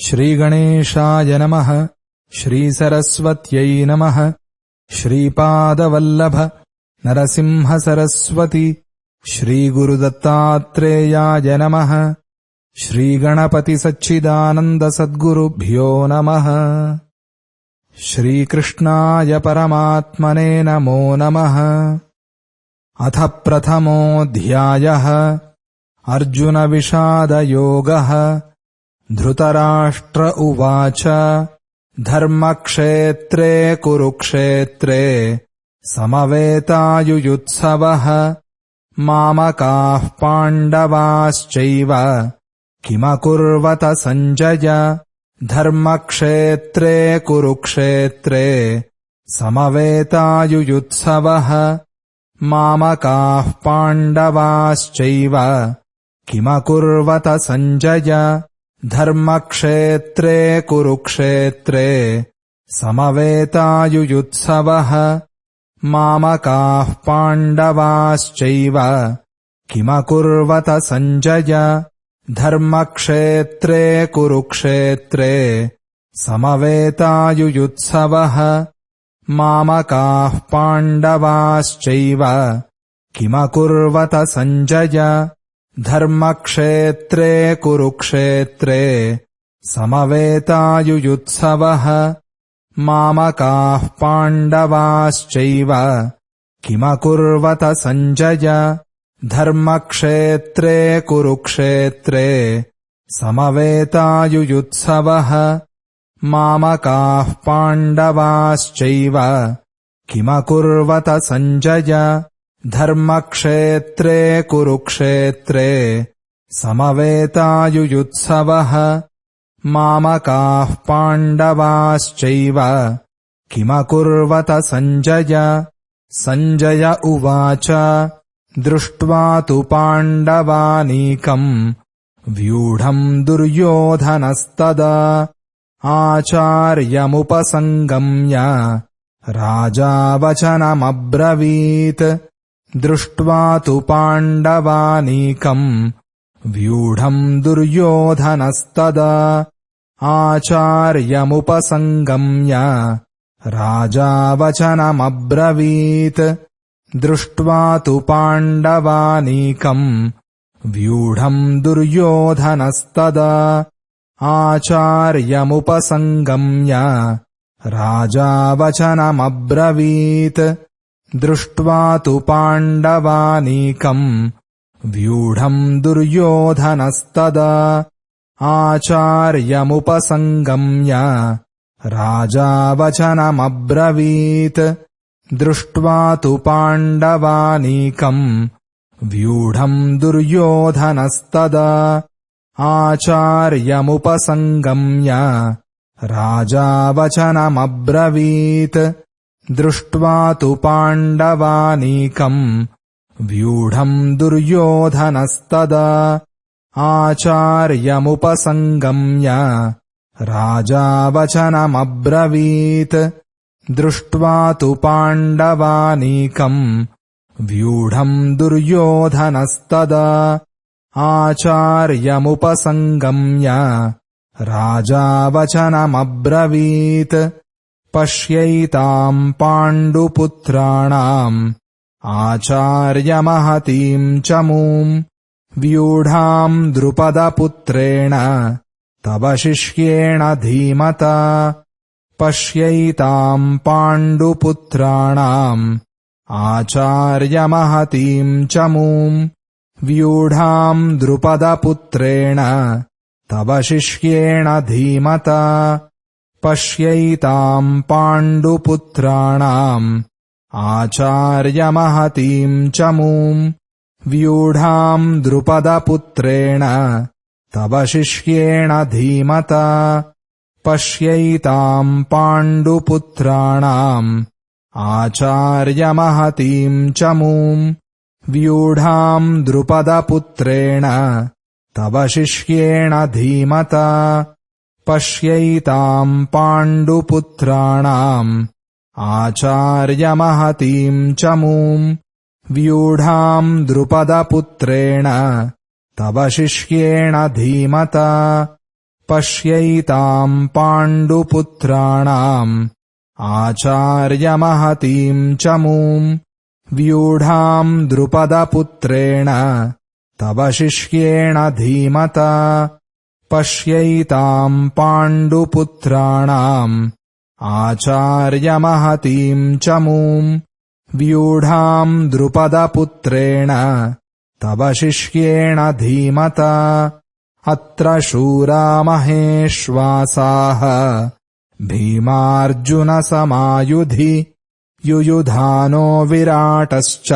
श्रीगणेशाय नमः। श्रीसरस्वत्यै नमः। श्रीपादवल्लभ नरसिंहसरस्वती श्रीगुरुदत्तात्रेयाय नमः। श्रीगणपतिसच्चिदानन्दसद्गुरुभ्यो नमः। श्रीकृष्णाय परमात्मने नमो नमः। अथ प्रथमोऽध्यायः। अर्जुनविषादयोगः। धृतराष्ट्र उवाच धर्मक्षेत्रे कुरुक्षेत्रे समवेतायुयुत्सवः मामकाः पाण्डवाश्चैव किमकुर्वत सञ्जय। धर्मक्षेत्रे कुरुक्षेत्रे समवेतायुयुत्सवः मामकाः पाण्डवाश्चैव किमकुर्वत सञ्जय। धर्मक्षेत्रे कुरुक्षेत्रे समवेतायुयुत्सवः मामकाः पाण्डवाश्चैव किमकुर्वत सञ्जय। धर्मक्षेत्रे कुरुक्षेत्रे समवेतायुयुत्सवः मामकाः पाण्डवाश्चैव किमकुर्वत सञ्जय। धर्मक्षेत्रे कुरुक्षेत्रे समवेतायुयुत्सवः मामकाः पाण्डवाश्चैव किमकुर्वत सञ्जय। धर्मक्षेत्रे कुरुक्षेत्रे समवेतायुयुत्सवः मामकाः पाण्डवाश्चैव किमकुर्वत सञ्जय। धर्मक्षेत्रे कुरुक्षेत्रे समवेतायुयुत्सवः मामकाः पाण्डवाश्चैव किमकुर्वत सञ्जय। सञ्जय उवाच दृष्ट्वा तु पाण्डवानीकम् व्यूढम् दुर्योधनस्तदा आचार्यमुपसङ्गम्य राजा वचनमब्रवीत्। दृष्ट्वा तु पाण्डवानीकम् व्यूढम् दुर्योधनस्तदा आचार्यमुपसङ्गम्य राजा वचनमब्रवीत्। दृष्ट्वा तु पाण्डवानीकम् व्यूढम् दुर्योधनस्तदा आचार्यमुपसङ्गम्य राजा वचनमब्रवीत्। दृष्ट्वा तु पाण्डवानीकम् व्यूढम् दुर्योधनस्तदा आचार्यमुपसङ्गम्य राजा वचनमब्रवीत्। दृष्ट्वा तु पाण्डवानीकम् व्यूढम् दुर्योधनस्तदा आचार्यमुपसङ्गम्य राजा वचनमब्रवीत्। दृष्ट्वा तु पाण्डवानीकम् व्यूढम् दुर्योधनस्तदा आचार्यमुपसङ्गम्य राजा वचनमब्रवीत्। दृष्ट्वा तु पाण्डवानीकम् व्यूढम् दुर्योधनस्तदा आचार्यमुपसङ्गम्य राजा वचनमब्रवीत्। पश्यैताम् पाण्डुपुत्राणाम् आचार्यमहतीम् चमूम् व्यूढाम् द्रुपदपुत्रेण तव शिष्येण धीमता। पश्यैताम् पाण्डुपुत्राणाम् आचार्यमहतीम् चमूम् व्यूढाम् द्रुपदपुत्रेण तव शिष्येण धीमता। पश्यैताम् पाण्डुपुत्राणाम् आचार्यमहतीम् चमूम् व्यूढाम् द्रुपदपुत्रेण तव शिष्येण धीमता। पश्यैताम् पाण्डुपुत्राणाम् आचार्यमहतीम् चमूम् व्यूढाम् द्रुपदपुत्रेण तव शिष्येण धीमता। पश्यैताम् पाण्डुपुत्राणाम् आचार्यमहतीम् चमूम् व्यूढाम् द्रुपदपुत्रेण तव शिष्येण धीमता। पश्यैताम् पाण्डुपुत्राणाम् आचार्यमहतीम् चमूम् व्यूढाम् द्रुपदपुत्रेण तव शिष्येण धीमता पश्यैताम् पाण्डुपुत्राणाम् आचार्यमहतीम् चमूम् व्यूढाम् द्रुपदपुत्रेण तव शिष्येण धीमता अत्र शूरा महेश्वासाः भीमार्जुनसमायुधि युयुधानो विराटश्च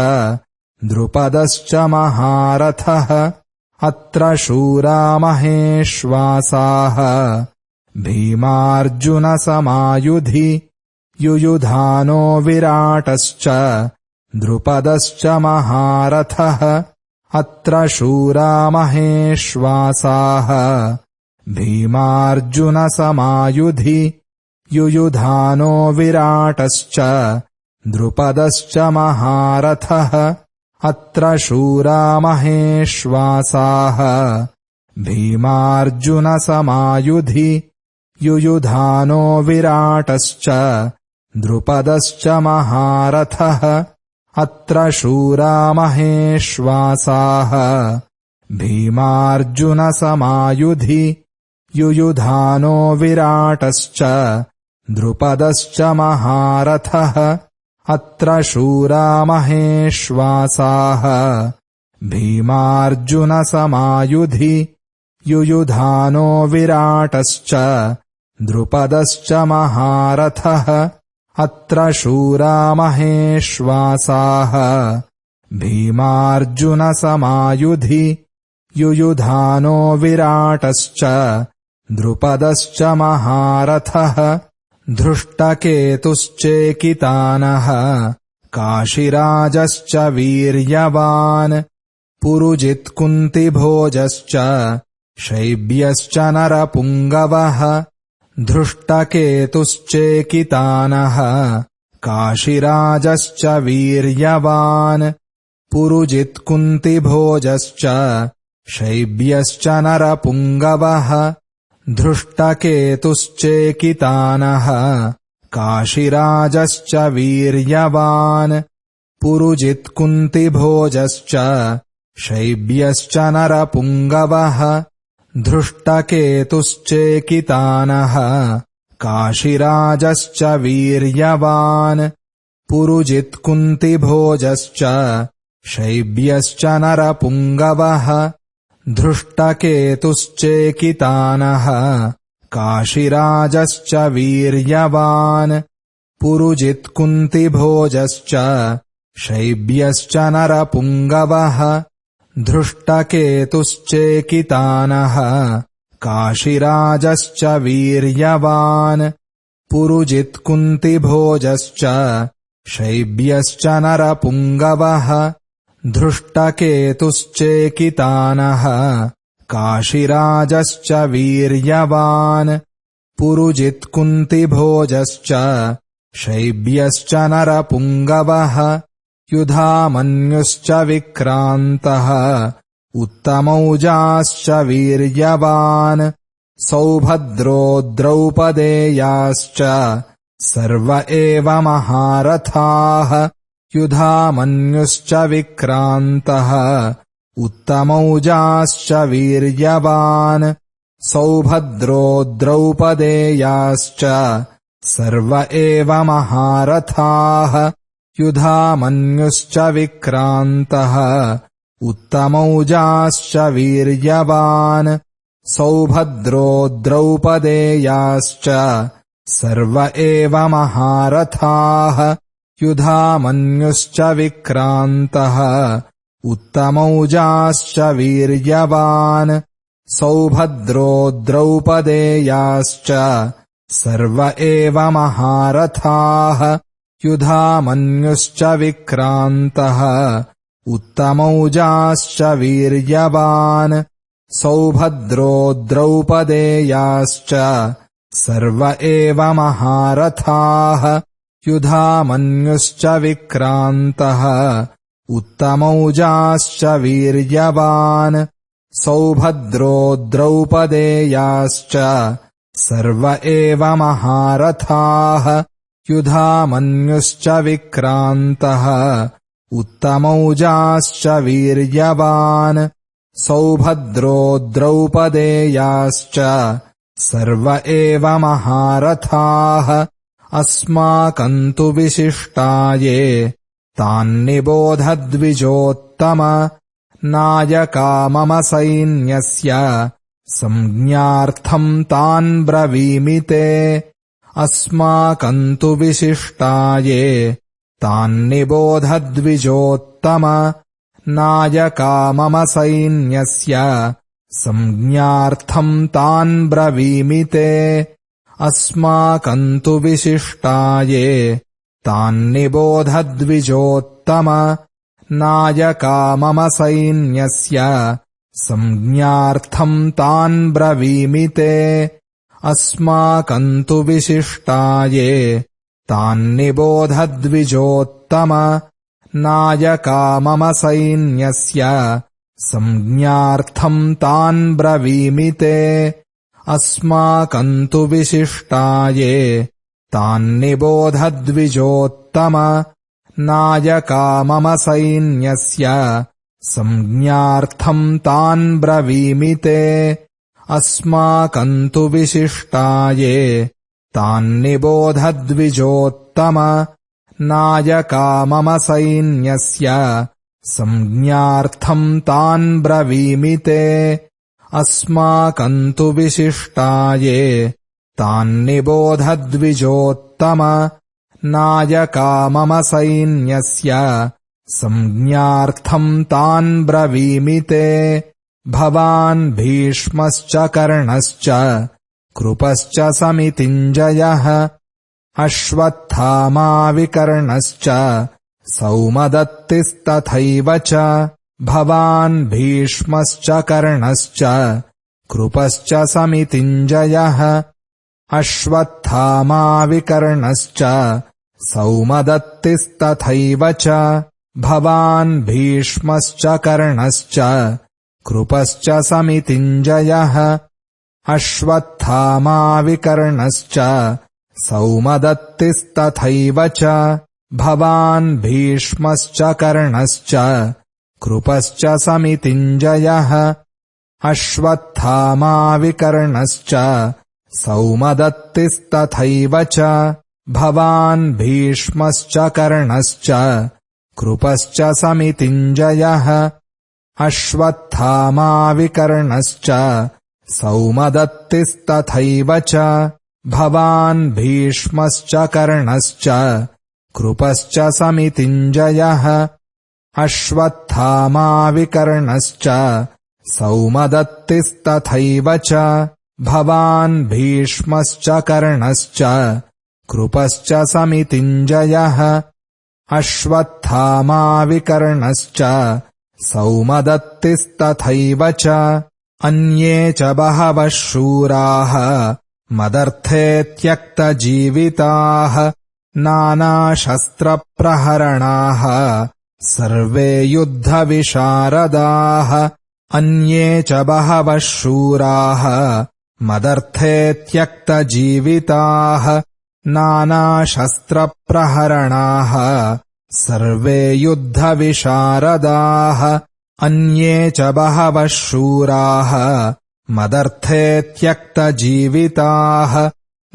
द्रुपदश्च महारथः अत्र शूरा महेश्वासाः भीमार्जुनसमायुधि युयुधानो विराटश्च द्रुपदश्च महारथः अत्र शूरा महेश्वासाः भीमार्जुनसमायुधि युयुधानो विराटश्च द्रुपदश्च महारथः अत्र शूरा महेश्वासाः भीमार्जुनसमायुधि युयुधानो विराटश्च द्रुपदश्च महारथः अत्र शूरा महेश्वासाः भीमार्जुनसमायुधि युयुधानो विराटश्च द्रुपदश्च महारथः अत्र शूरा महेश्वासाः भीमार्जुनसमायुधि युयुधानो विराटश्च द्रुपदश्च महारथः अत्र शूरा महेश्वासाः भीमार्जुनसमायुधि युयुधानो विराटश्च द्रुपदश्च महारथः धृष्टकेतुश्चेकितानः काशिराजश्च वीर्यवान् पुरुजित्कुन्तिभोजश्च शैब्यश्च नरपुङ्गवः धृष्टकेतुश्चेकितानः काशिराजश्च वीर्यवान् पुरुजित्कुन्तिभोजश्च शैब्यश्च नरपुङ्गवः धृष्टकेतुश्चेकितानः काशिराजश्च वीर्यवान् पुरुजित्कुन्तिभोजश्च शैब्यश्च नरपुङ्गवः धृष्टकेतुश्चेकितानः काशिराजश्च वीर्यवान् पुरुजित्कुन्तिभोजश्च शैब्यश्च नरपुङ्गवः धृष्टकेतुश्चेकितानः काशिराजश्च वीर्यवान् पुरुजित्कुन्तिभोजश्च शैब्यश्च नरपुङ्गवः धृष्टकेतुश्चेकितानः काशिराजश्च वीर्यवान् पुरुजित्कुन्तिभोजश्च शैब्यश्च नरपुङ्गवः धृष्टकेतुश्चेकितानः काशिराजश्च वीर्यवान् पुरुजित्कुन्तिभोजश्च शैब्यश्च नरपुङ्गवः युधामन्युश्च विक्रान्तः उत्तमौजाश्च वीर्यवान् सौभद्रो द्रौपदेयाश्च सर्व एव महारथाः युधामन्युश्च विक्रान्तः उत्तमौजाश्च वीर्यवान् सौभद्रो द्रौपदेयाश्च सर्व एव महारथाः युधामन्युश्च विक्रान्तः उत्तमौजाश्च वीर्यवान् सौभद्रो द्रौपदेयाश्च सर्व एव महारथाः युधामन्युश्च विक्रान्तः उत्तमौजाश्च वीर्यवान् सौभद्रो द्रौपदेयाश्च सर्व एव महारथाः युधामन्युश्च विक्रान्तः उत्तमौजाश्च वीर्यवान् सौभद्रो द्रौपदेयाश्च सर्व एव महारथाः युधामन्युश्च विक्रान्तः उत्तमौजाश्च वीर्यवान् सौभद्रो द्रौपदेयाश्च सर्व एव महारथाः युधामन्युश्च विक्रान्तः उत्तमौजाश्च वीर्यवान् सौभद्रो द्रौपदेयाश्च सर्व एव महारथाः अस्माकम् तु विशिष्टाये तान्निबोधद्विजोत्तम नायका मम सैन्यस्य संज्ञार्थम् तान् ब्रवीमि ते अस्माकम् तु विशिष्टाये तान्निबोधद्विजोत्तम नायका मम सैन्यस्य संज्ञार्थम् तान् ब्रवीमि ते अस्माकम् तु विशिष्टाये तान्निबोधद्विजोत्तम नायका मम सैन्यस्य संज्ञार्थम् तान् ब्रवीमि ते अस्माकम् तु विशिष्टाये तान्निबोधद्विजोत्तम नायका मम सैन्यस्य संज्ञार्थम् तान् ब्रवीमि ते अस्माकम् तु विशिष्टाये तान्निबोधद्विजोत्तम नायका मम सैन्यस्य संज्ञार्थम् तान् ब्रवीमि ते अस्माकम् तु विशिष्टाये तान्निबोधद्विजोत्तम नायका मम सैन्यस्य संज्ञार्थम् तान् ब्रवीमि ते अस्माकम् तु विशिष्टाये तान्निबोधद्विजोत्तम नायका मम सैन्यस्य संज्ञार्थम् तान् ब्रवीमि ते भवान् भीष्मश्च कर्णश्च कृपश्च समितिञ्जयः अश्वत्थामा विकर्णश्च सौमदत्तिस्तथैव च भवान् भीष्मश्च कर्णश्च कृपश्च समितिञ्जयः अश्वत्थामा विकर्णश्च सौमदत्तिस्तथैव च भवान् भीष्मश्च कर्णश्च कृपश्च समितिञ्जयः अश्वत्थामा विकर्णश्च सौमदत्तिस्तथैव च भवान् भीष्मश्च कर्णश्च कृपश्च समितिञ्जयः अश्वत्थामा विकर्णश्च सौमदत्तिस्तथैव च भवान् भीष्मश्च कर्णश्च कृपश्च समितिञ्जयः अश्वत्थामा विकर्णश्च सौमदत्तिस्तथैव च भवान् भीष्मश्च कर्णश्च कृपश्च समितिञ्जयः अश्वत्थामा विकर्णश्च सौमदत्तिस्तथैव च भवान् भीष्मश्च कर्णश्च कृपश्च समितिञ्जयः अश्वत्थामा विकर्णश्च सौमदत्तिस्तथैव च अन्ये च बहवः शूराः मदर्थे त्यक्तजीविताः नानाशस्त्रप्रहरणाः सर्वे युद्धविशारदाः अन्ये च बहवः शूराः मदर्थे त्यक्तजीविताः नानाशस्त्रप्रहरणाः सर्वे युद्धविशारदाः अन्ये च बहवः शूराः मदर्थे त्यक्तजीविताः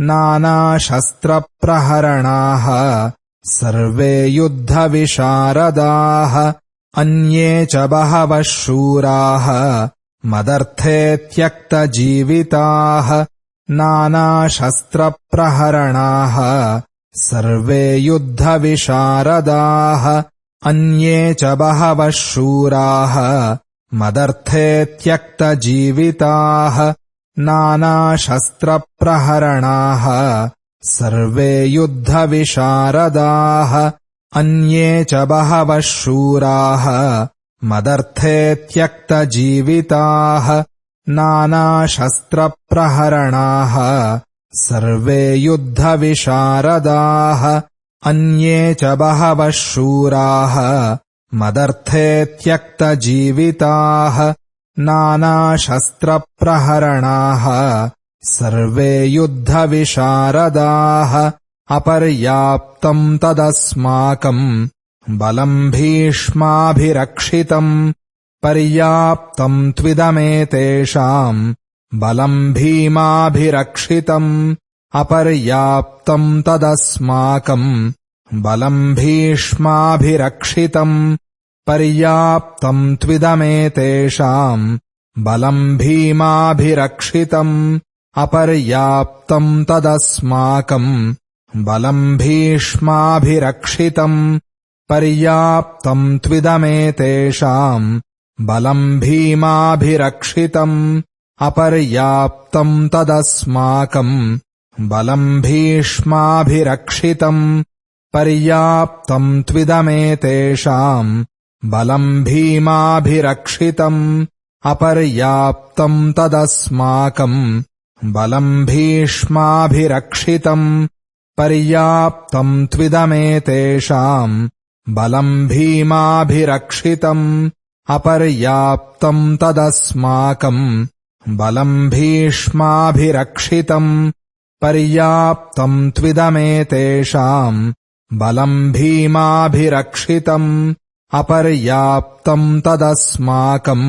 नानाशस्त्रप्रहरणाः सर्वे युद्धविशारदाः अन्ये च बहवः शूराः मदर्थे त्यक्तजीविताः नानाशस्त्रप्रहरणाः सर्वे युद्धविशारदाः अन्ये च बहवः शूराः मदर्थे त्यक्तजीविताः नानाशस्त्रप्रहरणाः सर्वे युद्धविशारदाः अन्ये च बहवः शूराः मदर्थे त्यक्तजीविताः नानाशस्त्रप्रहरणाः सर्वे युद्धविशारदाः अन्ये च बहवः शूराः मदर्थे त्यक्तजीविताः नानाशस्त्रप्रहरणाः सर्वे युद्धविशारदाः अपर्याप्तम् तदस्माकम् बलम् भीष्माभिरक्षितम् पर्याप्तम् त्विदमेतेषाम् बलम् भीमाभिरक्षितम् अपर्याप्तम् तदस्माकम् बलम् भीष्माभिरक्षितम् पर्याप्तम् त्विदमेतेषाम् बलम् भीमाभिरक्षितम् अपर्याप्तम् तदस्माकम् बलम् भीष्माभिरक्षितम् पर्याप्तम् त्विदमेतेषाम् बलम् भीमाभिरक्षितम् अपर्याप्तम् तदस्माकम् बलम् भीष्माभिरक्षितम् पर्याप्तम् त्विदमेतेषाम् बलम् भीमाभिरक्षितम् अपर्याप्तम् तदस्माकम् बलम् भीष्माभिरक्षितम् पर्याप्तम् त्विदमेतेषाम् बलम् भीमाभिरक्षितम् अपर्याप्तम् तदस्माकम् बलम् भीष्माभिरक्षितम् पर्याप्तम् त्विदमेतेषाम् बलम् भीमाभिरक्षितम् अपर्याप्तम् तदस्माकम्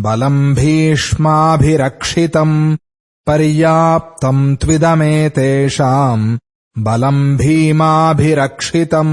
बलम् भीष्माभिरक्षितम् पर्याप्तम् त्विदमेतेषाम् बलम् भीमाभिरक्षितम्